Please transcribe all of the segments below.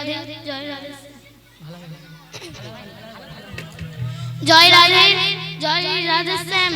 রাধে জয় রাধে জয় রাধে জয় রাধে শ্যাম।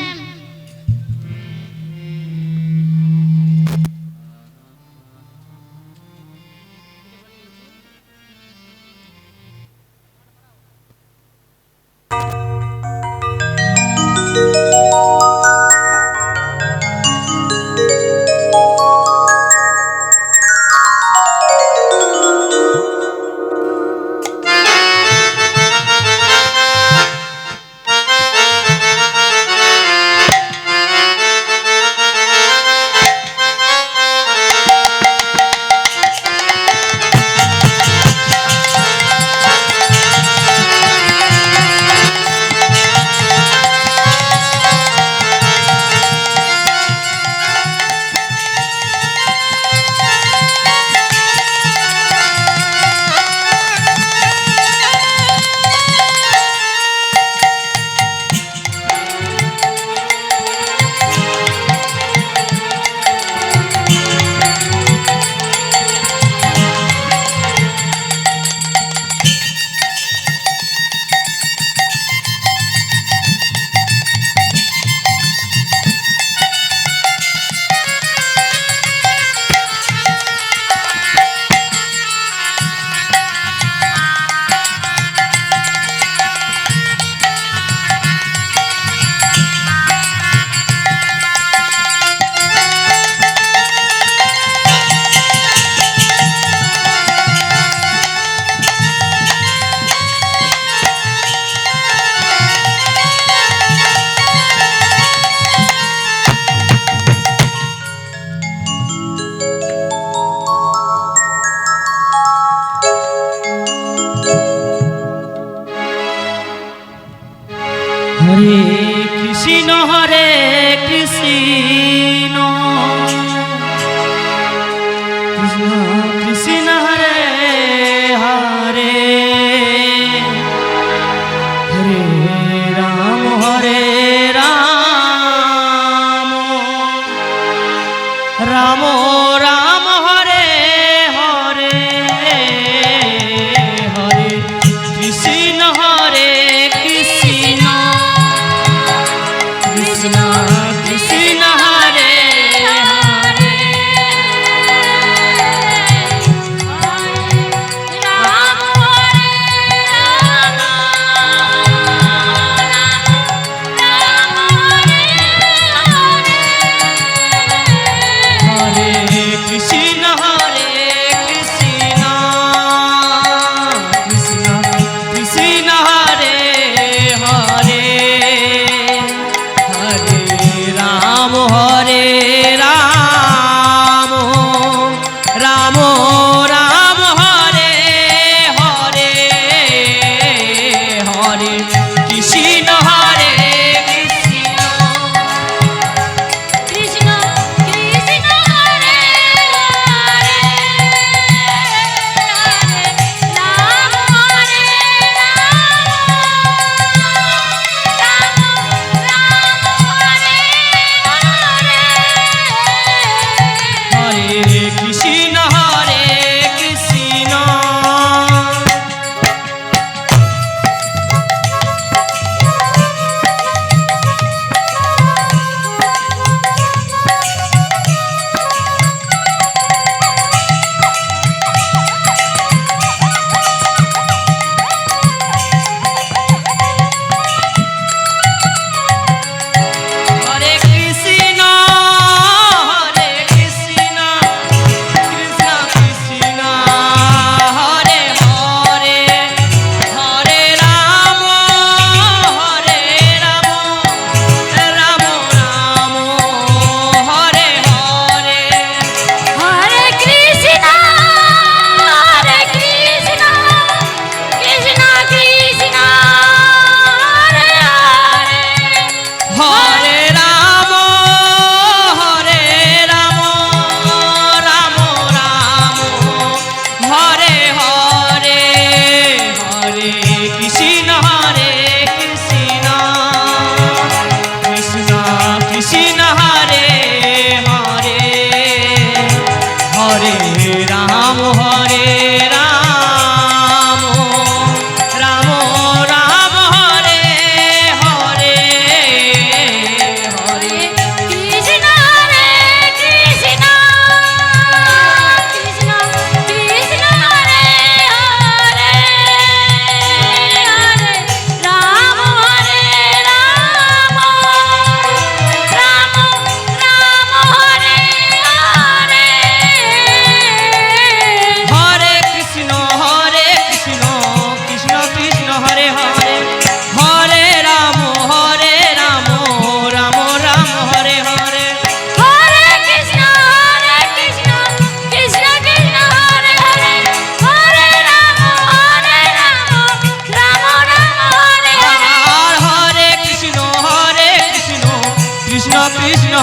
হরে কৃষ্ণ কৃষ্ণ কৃষ্ণ হরে হরে হরে হরে রাম রাম রাম হরে হরে হরে কৃষ্ণ হরে Krishna Krishna Krishna Hare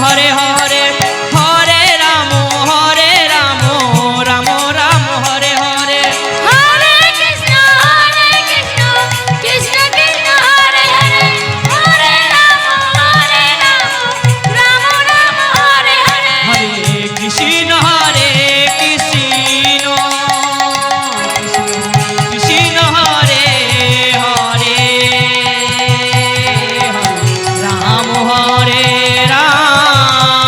Hare Hare Hare Ram Ram Ram Hare Hare Hare Krishna, Krishna Krishna, Hare Hare, Hare Rama, Rama Rama, Hare Hare. হরে কৃষ্ণ কৃষ্ণ হরে হরে রাম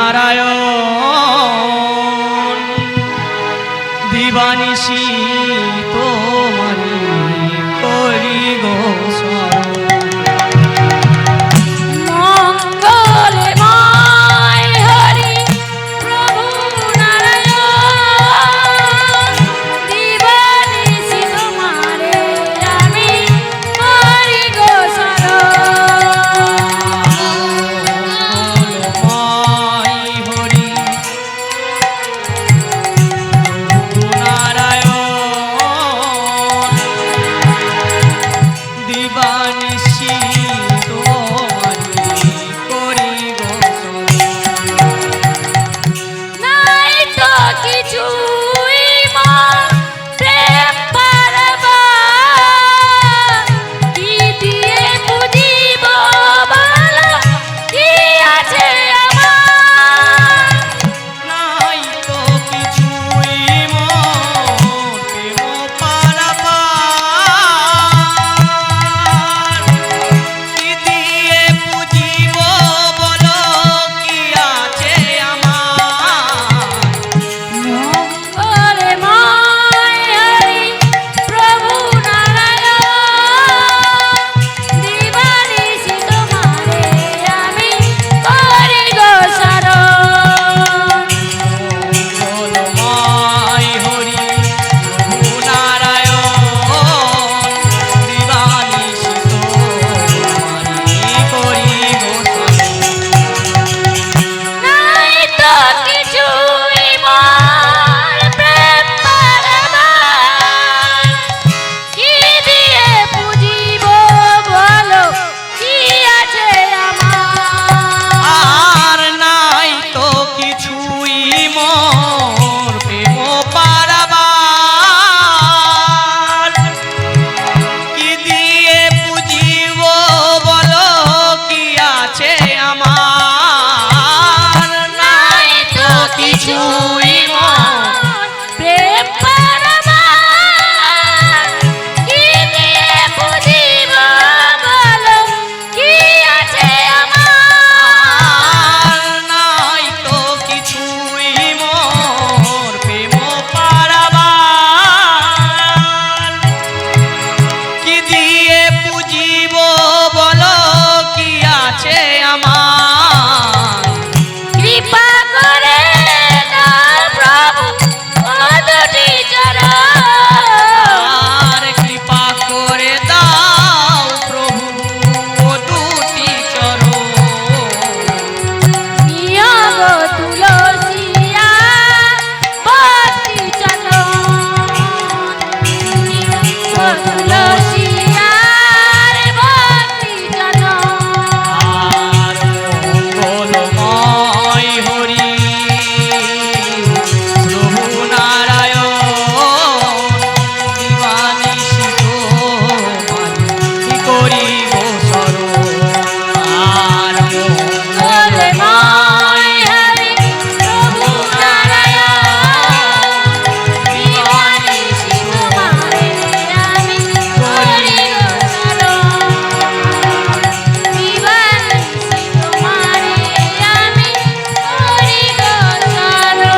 নারায়ণ দিবানিশি তোমারি করি গো শরণ। মঙ্গলময় হরি প্রভু নারায়ণ দিবানিশি তোমারে আমি করি গো মঙ্গলময় হরি প্রভু নারায়ণ দিবানিশি তোমারি করি গো শরণ। নাই তো কিছুই মা প্রেম পারাবার কি দিয়ে বুঝিব বলো কি আছে আমার নাই তো কিছুই মোর প্রেম পারাবার কি দিয়ে বুঝিব বলো কি আছে আমার। মঙ্গলময় হরি প্রভু নারায়ণ দিবানিশি তোমারে আমি করি গো শরণ। মঙ্গলময় হরি প্রভু নারায়ণ দিবানিশি তোমারি করি গো শরণ। নাই তো কিছুই মোর প্রেম পারাবার কি দিয়ে বুঝিব বলো কি আছে আমার আর নাই তো কিছুই মোর প্রেম পারাবার কি দিয়ে বুঝিব বলো কি আছে আমার। নাই তো কিছুই মোর প্রেম পারাবার কি দিয়ে বুঝিব বলো কি আছে আমার আর নাই তো কিছুই মোর প্রেম পারাবার কি দিয়ে বুঝিব বলো কি আছে আমার। কৃপা করে দাও প্রভু ও দুটি চরণ আর কৃপা করে দাও প্রভু ও দুটি চরণ। নিয়োগ তুলসিয়া ভক্তি চরণ নিয়োগ তুলসিয়ার ভক্তি চরণ আর মঙ্গলময় হরি প্রভু নারায়ণ দিবানিশি তোমারি করি গো শরণ। আর মঙ্গলময় হরি প্রভু নারায়ণ দিবানিশি তোমারে আমি করি গো শরণ দিবানিশি তোমারে আমি করি গো শরণ।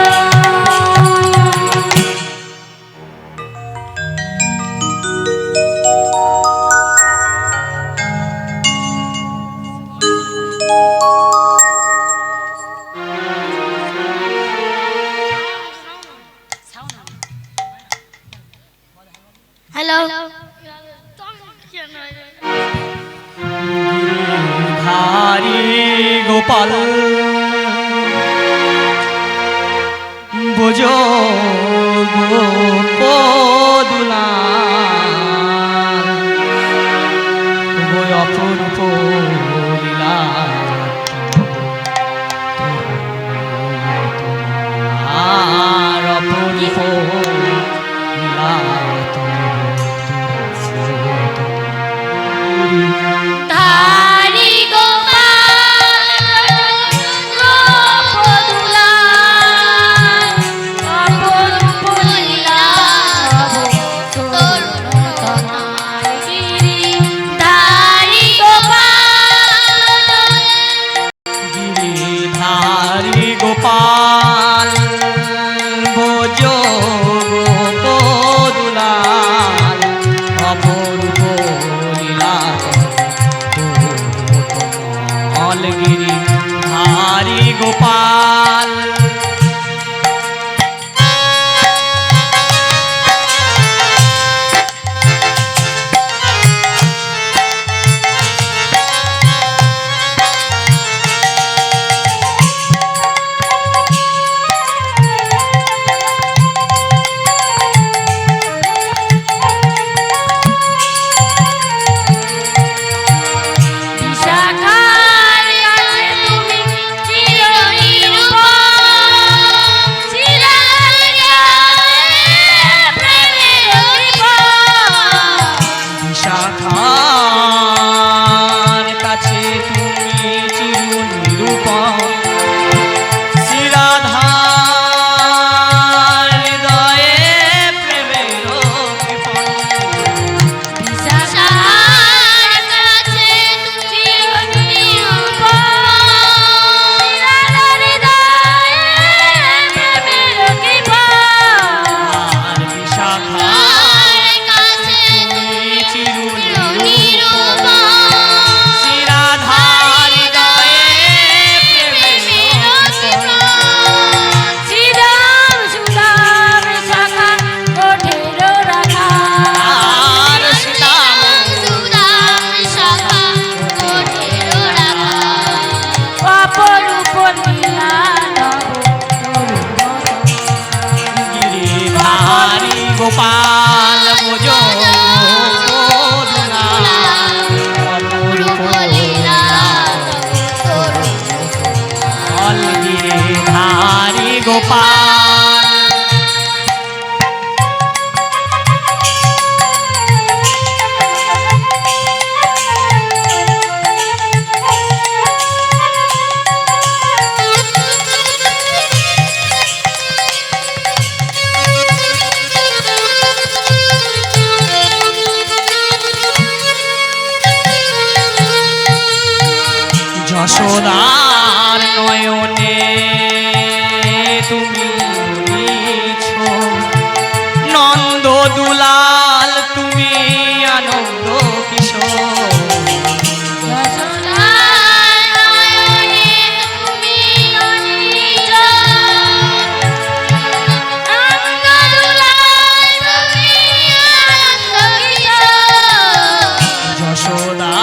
হ্যালো ধারি গোপাল বোঝো গোপদুলা অপরূপ লীলা আর অপরূপ লীলা ধারি গোপাল গোপদুলা অপরূপ লীলা গোপাল বোঝো অপরূপ লীলা গোপাল গিরিধারী গোপাল যশোদার নয়নে তুমি নিছ নন্দ দুলাল তুমি আনন্দ কিশোর যশোদা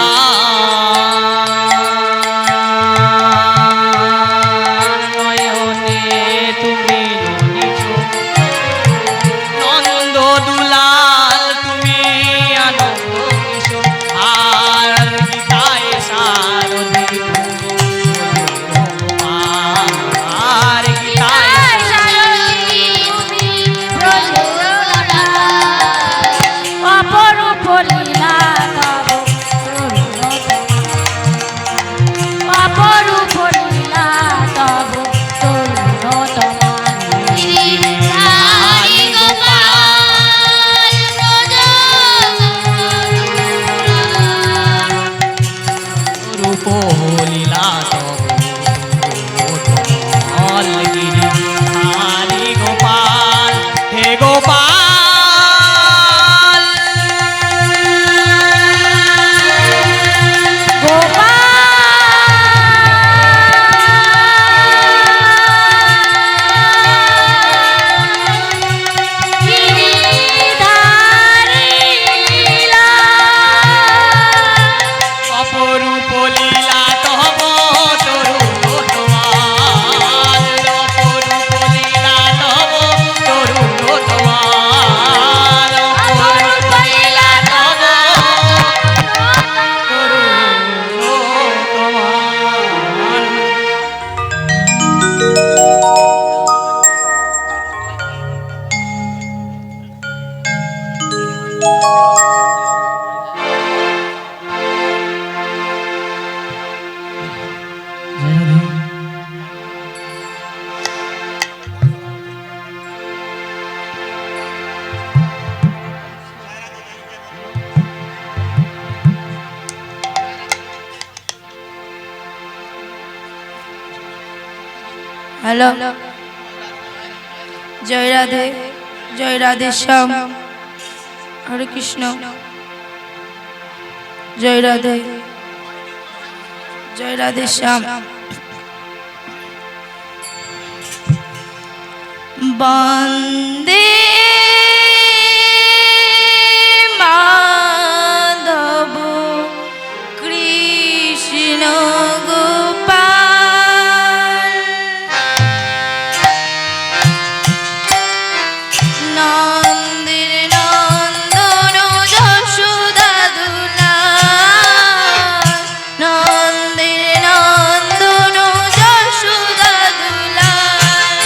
লীলা গোপাল গিরিধারী গোপাল হে গোপাল অপরূপ লীলা তব তরুণ তোমার অপরূপ লীলা তব তরুণ তোমার অপরূপ লীলা তব তরুণ তোমার हेलो जय राधे श्याम हरे कृष्ण जय राधे श्याम वंदे माधव कृष्ण गोपाल नंदिर नंदन যশোদা দুলাল নন্দির নন্দন যশোদা দুলাল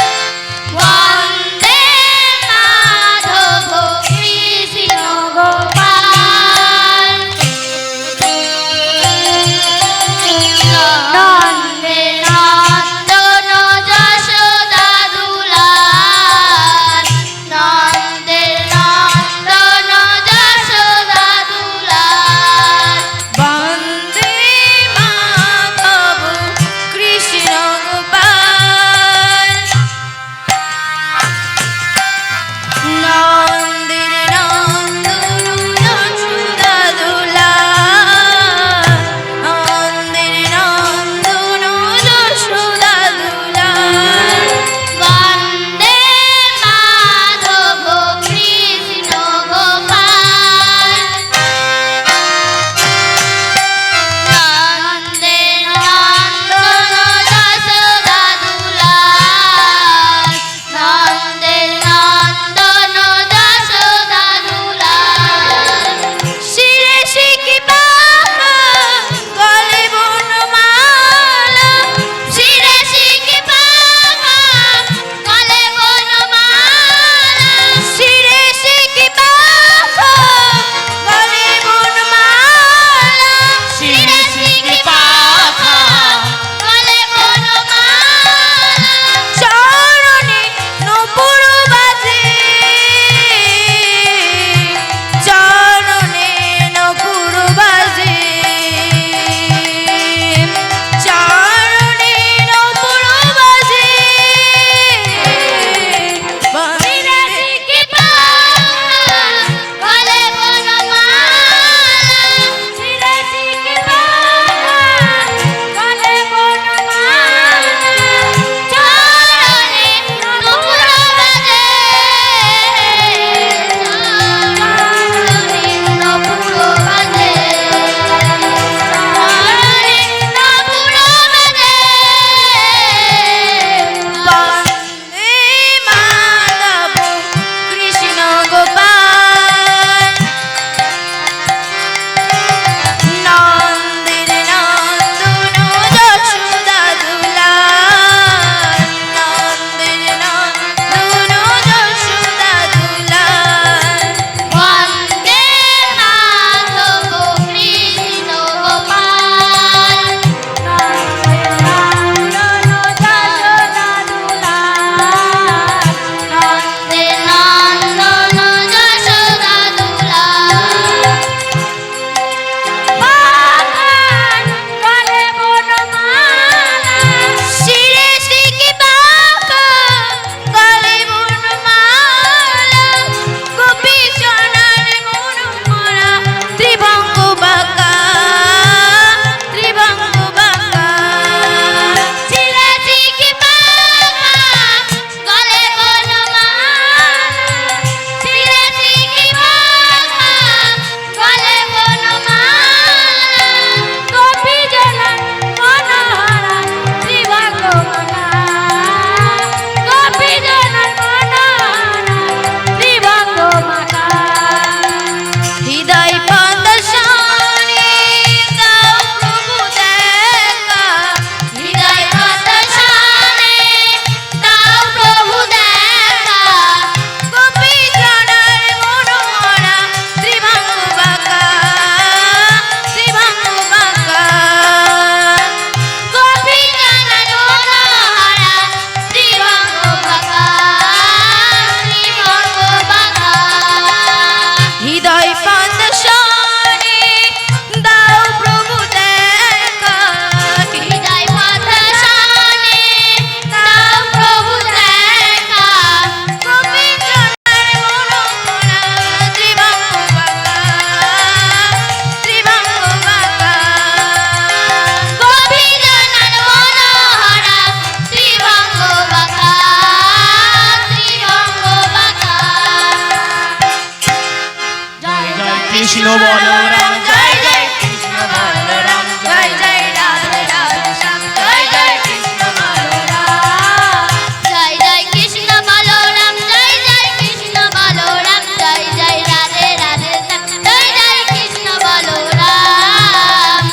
বলরাম জয় জয় কৃষ্ণ বলরাম জয় জয় রাধে রাধে শ্যাম জয় জয় কৃষ্ণ বলরাম জয় জয় কৃষ্ণ বলরাম জয় জয় কৃষ্ণ বলরাম জয় জয় রাধে রাধে শ্যাম জয় জয় কৃষ্ণ বলরাম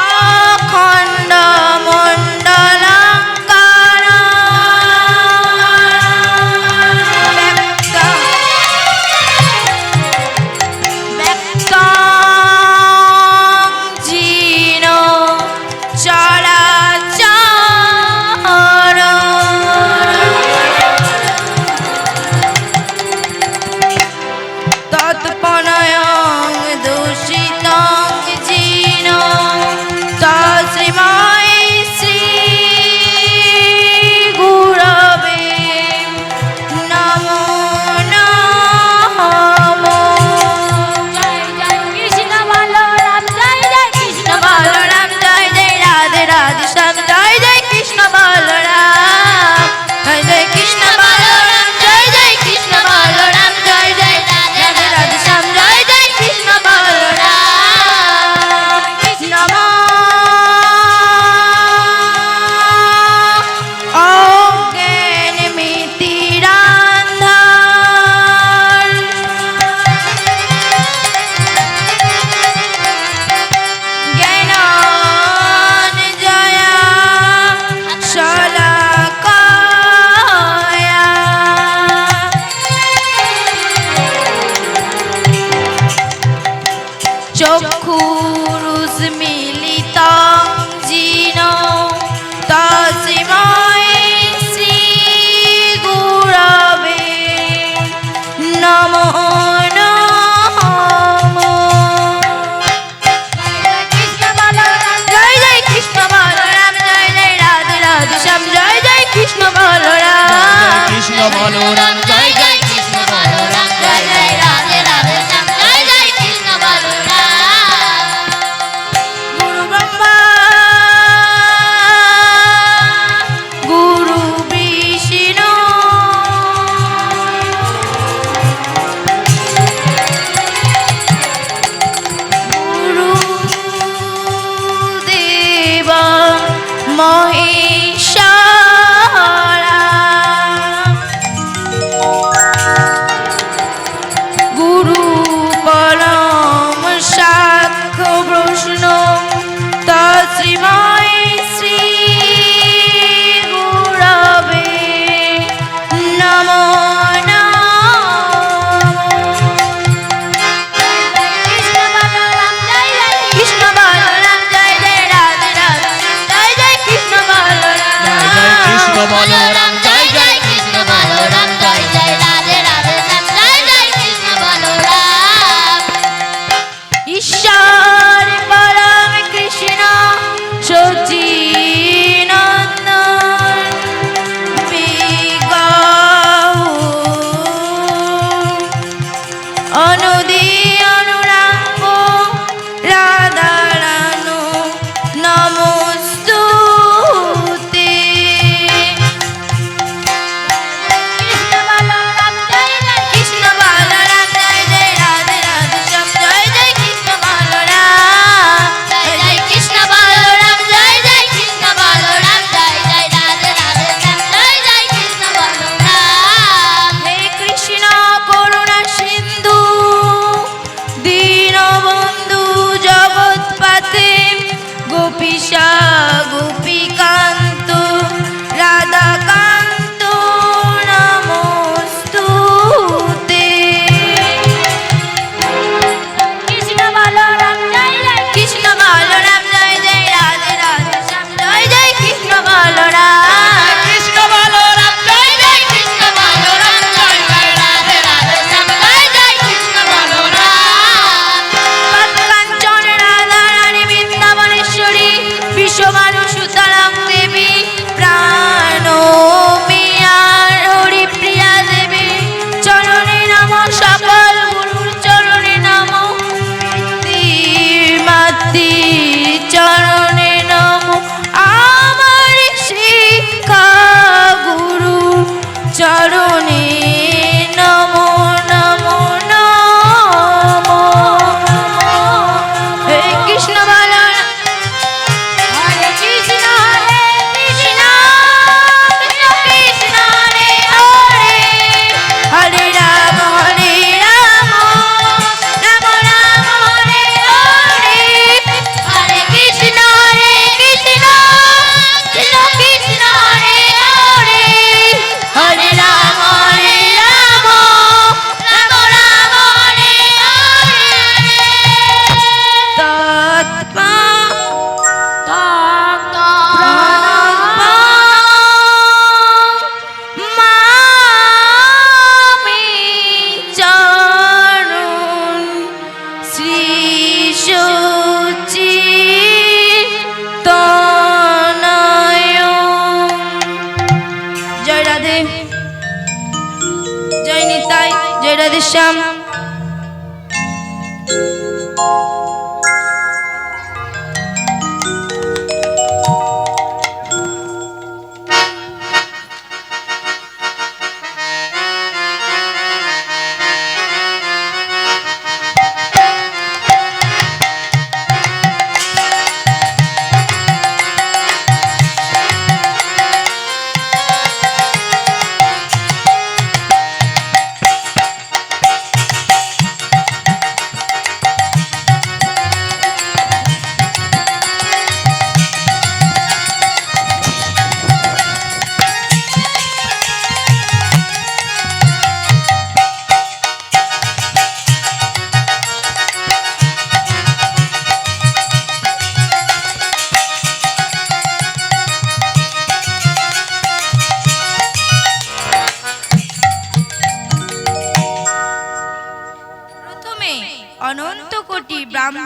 অখণ্ড মণ্ডলাকার ব্যক্তং জিন চরাচর তৎপনয়ং দূষিতং জিন তশ্রীময় শ্রী গুরবে নমো নমো জয় জয় কৃষ্ণ বলরাম জয় জয় কৃষ্ণ বলরাম জয় জয় রাধে রাধে শ্যাম জয় জয় কৃষ্ণ বলরাম জয় জয় কৃষ্ণ বলরাম জয় জয় কৃষ্ণ বলরাম জয় জয় রাধে রাধে শ্যাম জয় জয় কৃষ্ণ বলরাম নমো অজ্ঞান মিতিরান্ধার জ্ঞানাঞ্জয়া শলাকায়া চক্ষুরুস্মিলিতং জিন তস্মৈ শ্রী গুরবে নমো নমো কৃষ্ণ বলরাম জয় জয় কৃষ্ণ বলরাম জয় জয় রাধে রাধে শ্যাম জয় জয় কৃষ্ণ বলরাম কৃষ্ণ বলরাম জয় জয় কৃষ্ণ বলরাম জয় জয় রাধে রাধে শ্যাম জয় জয় কৃষ্ণ বলরাম গুরু ব্রহ্মা গুরু বিষ্ণু গুরু দেব মহেশ্বরা গুরু পরম সাক্ষ্য বৈষ্ণু তশ্রীময় শ্রী গুরবে নমো কৃষ্ণ বলরাম জয় জয় কৃষ্ণ বলরাম জয় জয় রাধে রাধে জয় জয় কৃষ্ণ বলরাম কৃষ্ণ বলরাম জয় জয় কৃষ্ণ বলরাম জয় জয় রাধে রাধে শ্যাম জয় জয় কৃষ্ণ বলরাম ঈশ্বর পরম কৃষ্ণ সচিনন্দন বিগহু অনুদি অনুরাঙ্গ রাধারানু নমস্তুতে কৃষ্ণ বলরাম জয় জয় কৃষ্ণ বলরাম জয় জয় রাধে রাধে শ্যাম জয় জয় কৃষ্ণ বলরাম জয় জয় কৃষ্ণ বলরাম জয় জয় কৃষ্ণ বলরাম জয় জয় রাধে রাধে শ্যাম জয় জয় কৃষ্ণ বলরাম হে কৃষ্ণ করুণা সিন্ধু দীনবন্ধু জগৎপতে গোপীশা গোপীকান্ত রাধাকান্ত নমস্তুতে কৃষ্ণ বলরাম জয় জয় কৃষ্ণ বলরাম জয় জয় রাধে রাধে শ্যাম জয় জয় কৃষ্ণ বলরাম কৃষ্ণ বলরাম জয় জয় কৃষ্ণ বলরাম জয় জয় রাধে রাধে শ্যাম জয় জয় কৃষ্ণ বলরাম কাঞ্চন রাধা রানী বৃন্দাবনেশ্বরী বিশ্বমানু সুতরাং দেব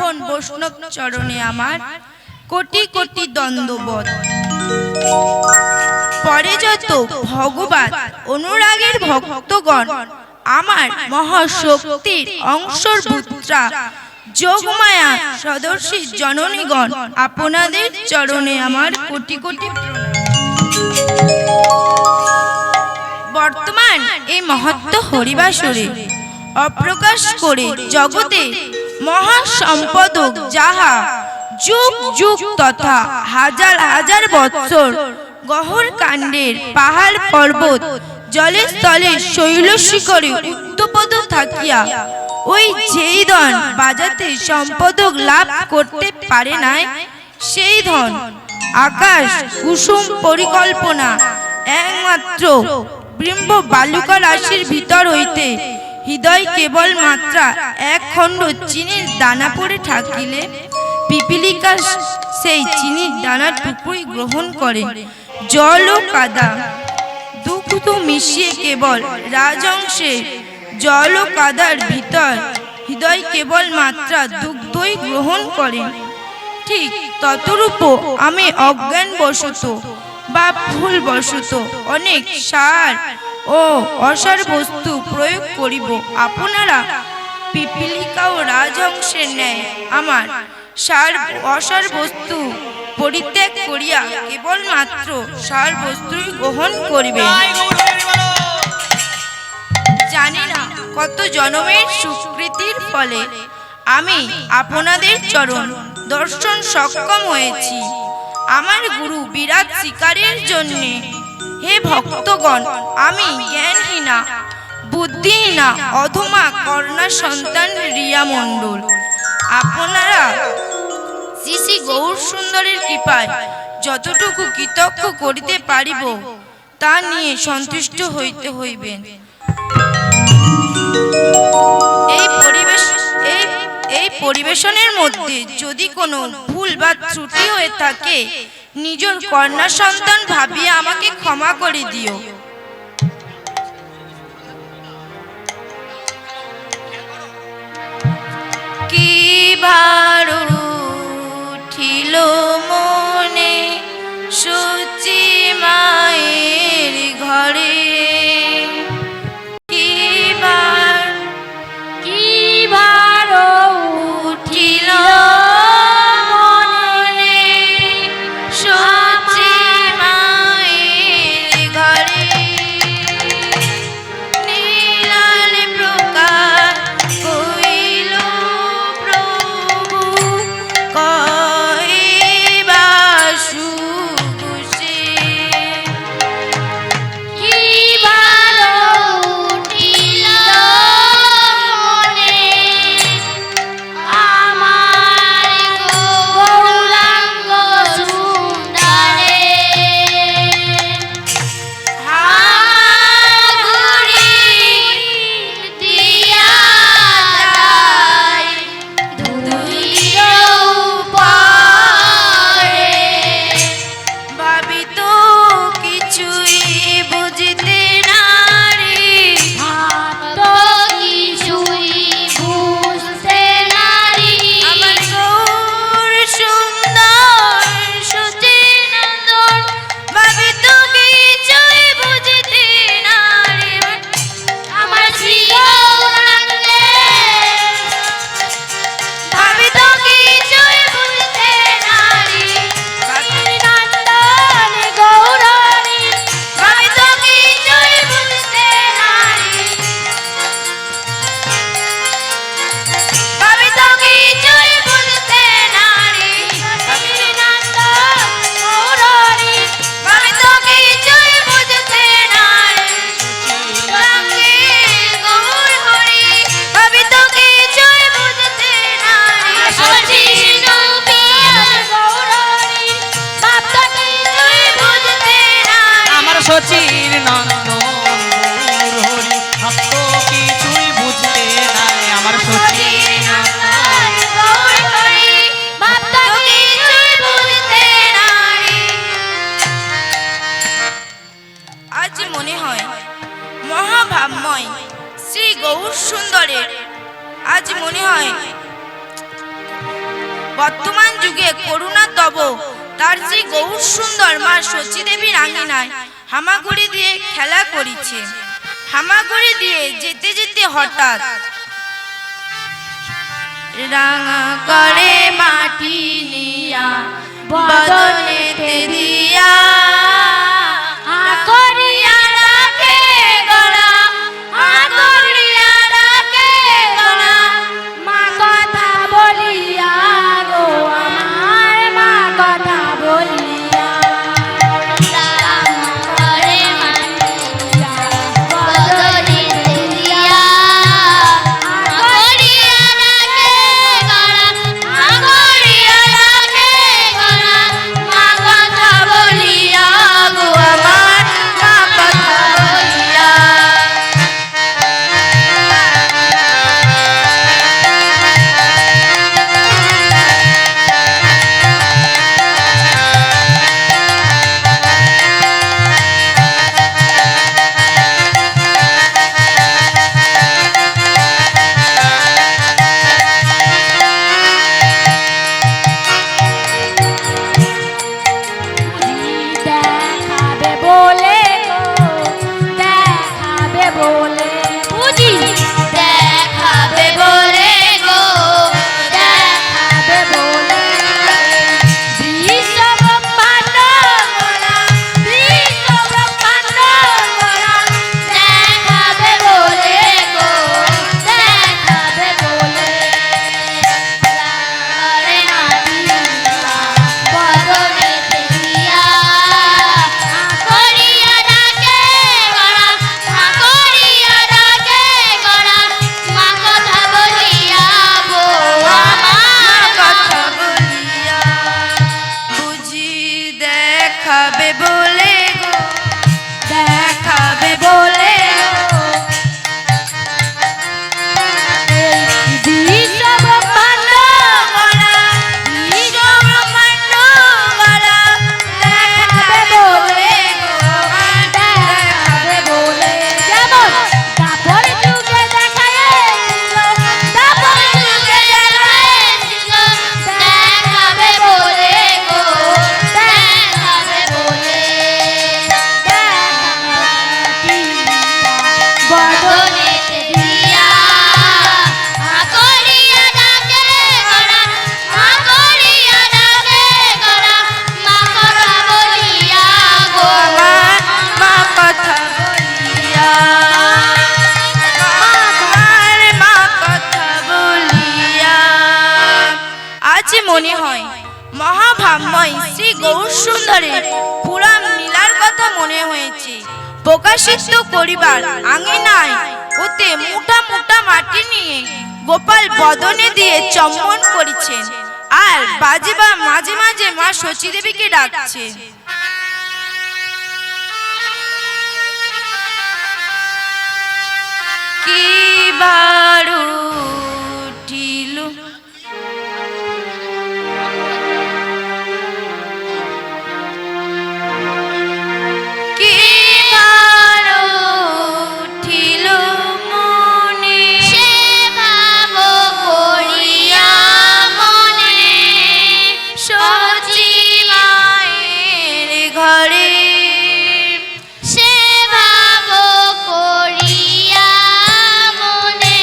আপন বৈষ্ণব চরণে আমার কোটি কোটি দণ্ডবত। পরে যত ভগবান অনুরাগের ভক্তগণ আমার মহাশক্তির অংশভূত্রা যোগমায়া সদর্শী জননীগণ, আপনাদের চরণে আমার কোটি কোটি প্রণাম। বর্তমান এই মহত্ব হরিবাসরে অপ্রকাশ করে জগতে মহাসম্পদক যাহা যুগ যুগ তথা হাজার হাজার বৎসর গহর কাণ্ডের পাহাড় পর্বত জলে স্থলে শৈল শিখরে উত্তপদ থাকিয়া ওই যেই ধন বাজাতে সম্পদক লাভ করতে পারে নাই, সেই ধন আকাশ কুসুম পরিকল্পনা একমাত্র ব্রহ্ম বালুকা রাশির ভিতর হইতে হৃদয় কেবল মাত্রা এক খণ্ড চিনির দানা পড়ে থাকিলে পিপিলিকা সেই চিনির দানা টুকুই গ্রহণ করে। জল ও কাদা দুগ্ধ মিশিয়ে কেবল রাজংশে জল ও কাদার ভিতর হৃদয় কেবল মাত্রা দুগ্ধই গ্রহণ করে। ঠিক ততরূপ আমি অজ্ঞান বশত বা ভুল বশত অনেক সার ও অসার বস্তু প্রয়োগ করিব। আপনারা পিপিলিকা ও রাজহংসের ন্যায় আমার সার অসার বস্তু পরিত্যাগ করিয়া কেবলমাত্র সার বস্তুই গ্রহণ করিবে। জানি না কত জন্মের সুকৃতির ফলে আমি আপনাদের চরণ দর্শন সক্ষম হয়েছি। আমার গুরু বিরাট শিকারের জন্য হে ভক্তগণ, আমি জ্ঞানহীনা বুদ্ধিহীনা অধমা কর্ণা সন্তান রিয়া মণ্ডল আপনারা শ্রী শ্রী গৌর সুন্দরের কৃপায় যতটুকু কৃতজ্ঞ করিতে পারিব তা নিয়ে সন্তুষ্ট হইতে হইবেন। এই পরিবেশনের মধ্যে যদি কোনো ভুল বা ত্রুটি হয়ে থাকে, নিজের কন্যা সন্তান ভাবিয়া আমাকে ক্ষমা করে দিও। কি ভার উঠিল মনে সূচি মায়ের ঘরে, কি ভার উঠিল মনে সূচি মায়ের ঘরে, নীলাল প্রকাশ কইল প্রভু কইবা সুখে, কি ভালো উঠিল মনে আমার গৌরাঙ্গ সুন্দরে, হাগুড়ি দিয়া যায় ধুলির উপরে, ভাবি তো কিছুই বুঝতে না রে, তো কিছুই বুঝতে নারি, আমার গৌর সুন্দর সচিনন্দন, ভাবি তো কিছুই বুঝতে না রে, আমার শ্রী গৌরাঙ্গে ভাবি তো কিছুই বুঝতে নারি, নন্দন গৌরাণী, ভাবি তো কিছুই বুঝতে নারি, ভাবি তো কিছুই বুঝতে নারি, নন্দন গৌরাণী, ভাবি তো কিছুই বুঝতে নারি, গৌরাঙ্গে গৌর হরি, ভাবি তো কিছুই বুঝতে নারি, আমার কৃষ্ণ পিয়ার গৌরাণী, ভাবটা কিছুই বুঝতে নারি, আমার সচির নন্দন গৌর হরি ভক্ত কিছুই বুঝতে নাই, আমার সচির নন্দন গৌর হরি, ভাবটা কিছুই বুঝতে নারি। আজ মনে হয় মহাভাবময় শ্রী গৌর সুন্দরের, আজ মনে হয় তার সেই গৌর সুন্দর মা শচী দেবীর আঙিনায় হামাগুড়ি দিয়ে খেলা করিছে। হামাগুড়ি দিয়ে যেতে যেতে হঠাৎ রাঙা করে মাটি নিয়া বদনেতে দিয়া আকরিয়া রাখে গলা, আকরিয়া রাখে গলা, মা কথা বলিয়া গো আমার মা কথা বলিয়া করে মাটিয়া বদনিতে দিয়া আকরিয়া রাখে গলা, আকরিয়া রাখে গলা, মা কথা বলিয়া গো আমার মা কথা বলিয়া। দেখাবে বলে গো দেখাবে বলে বুঝি দেখাবে বলে গো দেখাবে বলে বিষব পান গলা, বিষব পান গলা, দেখাবে বলে গো দেখাবে বলে করে মাটিয়া বদনেতে দিয়া আকরিয়া রাখে গলা, আকরিয়া রাখে গলা, মা কথা বলিয়া গো আমার কথা বলিয়া বুঝি দেখাবে বলে গো দেখাবে বলে গো বিষব পান গলা, বিষব পান গলা, দেখাবে বলে গো দেখাবে বলে যেমন দাপর যুগে দেখাইছিল, দাপর যুগে দেখাইছিল, দেখাবে বলে গো দেখাবে বলে বদনেতে দিয়া আকরিয়া রাখে গলা, আকরিয়া রাখে গলা, মা কথা বলিয়া গো আমার মা কথা বলিয়া আমার মা কথা বলিয়া। আজ মনে হয় মহাভাম্যই শ্রী গৌর সুন্দরের পুরাণ লীলার কথা মনে হয়েছে। প্রকাশিত করিবার আঙিনায় হতে মোটা মোটা মাটি নিয়ে গোপাল বদনে দিয়ে চম্বন করিছেন আর বাজিবা মাঝে মাঝে মা শচী দেবীকে ডাকছে। কি বারু উঠিল কি বারু উঠিল মনে সে ভাব করিয়া মনে শচী মায়ের ঘরে সে ভাব করিয়া মনে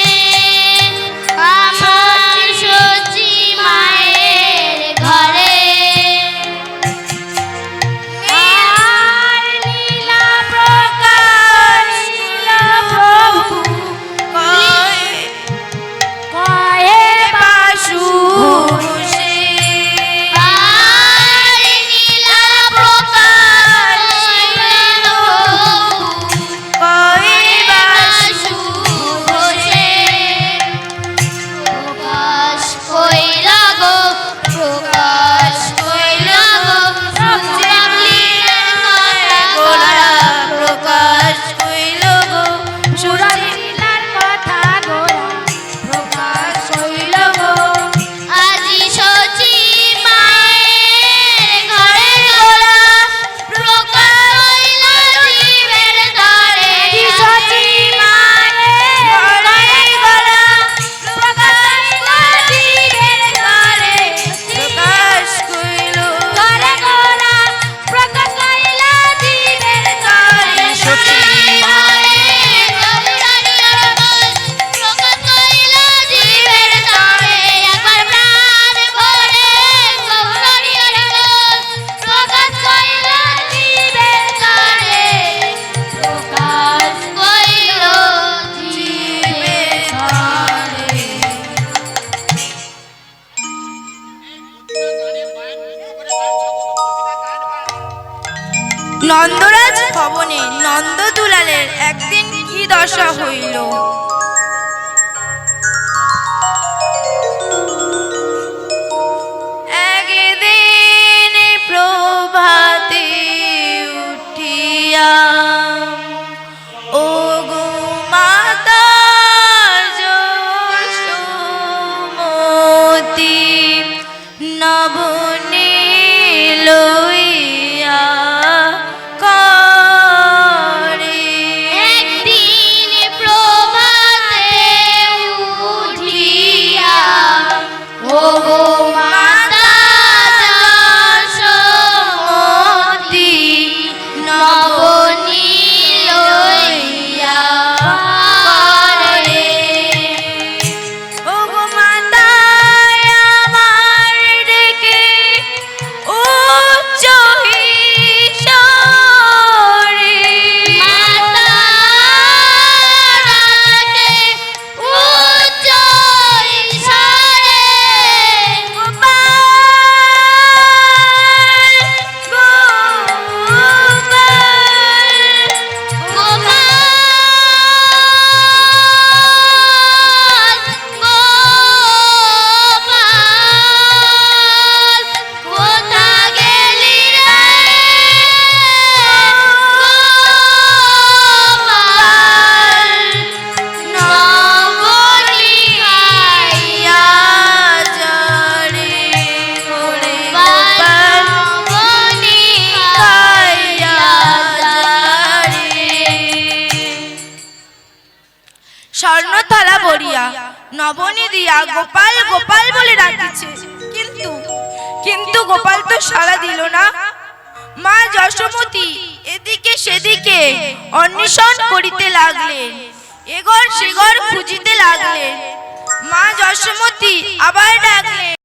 নন্দরাজ ভবনে নন্দ দুলালের একদিন কি দশা হইল। একদিন প্রভাতে উঠিয়া ও গো মাতা যশোমতী নবনে লইয়া করে একদিন প্রভাতে উঠিয়া ও গো মাতা যশোমতী নবনী লইয়া করে। ও গো মাতা আমার ডেকে উচ্চ ঈশ্বরে মাতা ডাকে উচ্চ ঈশ্বরে। কোথা গেলি রে নবনী খাইয়া জরে ওরে গোপাল নবনী খাইয়া জরে। স্বর্ণথালা বরিয়া নবনী দিয়া গোপাল গোপাল বলে ডাকিছে, কিন্তু কিন্তু গোপাল তো সাড়া দিল না। মা যশোমতী এদিকে সেদিকে অন্বেষণ করিতে লাগলেন, এগর সেগর খুঁজিতে লাগলেন। মা যশোমতী আবার ডাকলেন,